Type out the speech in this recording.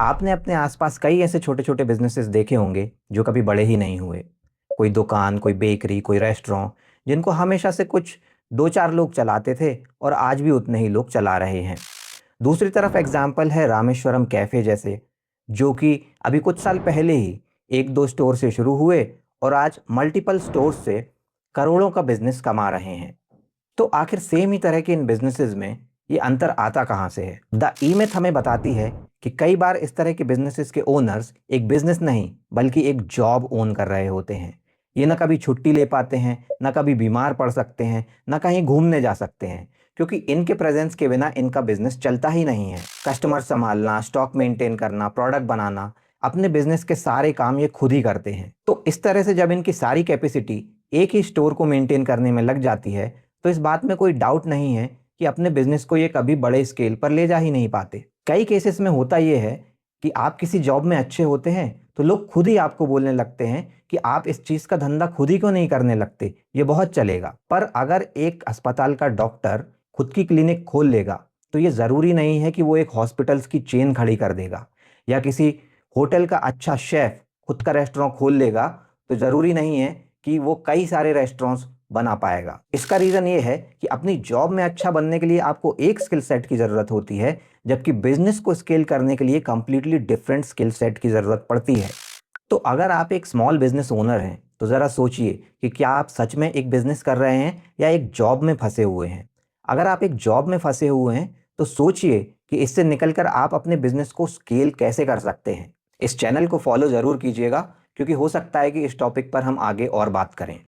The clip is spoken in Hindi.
आपने अपने आसपास कई ऐसे छोटे छोटे बिजनेसेस देखे होंगे जो कभी बड़े ही नहीं हुए। कोई दुकान, कोई बेकरी, कोई रेस्टोरेंट, जिनको हमेशा से कुछ दो चार लोग चलाते थे और आज भी उतने ही लोग चला रहे हैं। दूसरी तरफ एग्जाम्पल है रामेश्वरम कैफे जैसे, जो कि अभी कुछ साल पहले ही एक दो स्टोर से शुरू हुए और आज मल्टीपल स्टोर से करोड़ों का बिजनेस कमा रहे हैं। तो आखिर सेम ही तरह के इन बिजनेसेस में ये अंतर आता कहाँ से है? द ई मिथ हमें बताती है कि कई बार इस तरह के बिजनेसेस के ओनर्स एक बिजनेस नहीं बल्कि एक जॉब ओन कर रहे होते हैं। ये ना कभी छुट्टी ले पाते हैं, ना कभी बीमार पड़ सकते हैं, ना कहीं घूमने जा सकते हैं, क्योंकि इनके प्रेजेंस के बिना इनका बिजनेस चलता ही नहीं है। कस्टमर संभालना, स्टॉक मेंटेन करना, प्रोडक्ट बनाना, अपने बिजनेस के सारे काम ये खुद ही करते हैं। तो इस तरह से जब इनकी सारी कैपेसिटी एक ही स्टोर को मेंटेन करने में लग जाती है, तो इस बात में कोई डाउट नहीं है कि अपने बिजनेस को ये कभी बड़े स्केल पर ले जा ही नहीं पाते। कई केसेस में होता ये है कि आप किसी जॉब में अच्छे होते हैं तो लोग खुद ही आपको बोलने लगते हैं कि आप इस चीज का धंधा खुद ही क्यों नहीं करने लगते, ये बहुत चलेगा। पर अगर एक अस्पताल का डॉक्टर खुद की क्लिनिक खोल लेगा तो ये जरूरी नहीं है कि वो एक हॉस्पिटल्स की चेन खड़ी कर देगा, या किसी होटल का अच्छा शेफ खुद का रेस्टोरेंट खोल लेगा तो जरूरी नहीं है कि वो कई सारे रेस्टोरेंट्स बना पाएगा। इसका रीजन ये है कि अपनी जॉब में अच्छा बनने के लिए आपको एक स्किल सेट की जरूरत होती है, जबकि बिजनेस को स्केल करने के लिए कंप्लीटली डिफरेंट स्किल सेट की जरूरत पड़ती है। तो अगर आप एक स्मॉल बिजनेस ओनर हैं तो जरा सोचिए कि क्या आप सच में एक बिजनेस कर रहे हैं या एक जॉब में फंसे हुए हैं। अगर आप एक जॉब में फंसे हुए हैं तो सोचिए कि इससे निकलकर आप अपने बिजनेस को स्केल कैसे कर सकते हैं। इस चैनल को फॉलो जरूर कीजिएगा, क्योंकि हो सकता है कि इस टॉपिक पर हम आगे और बात करें।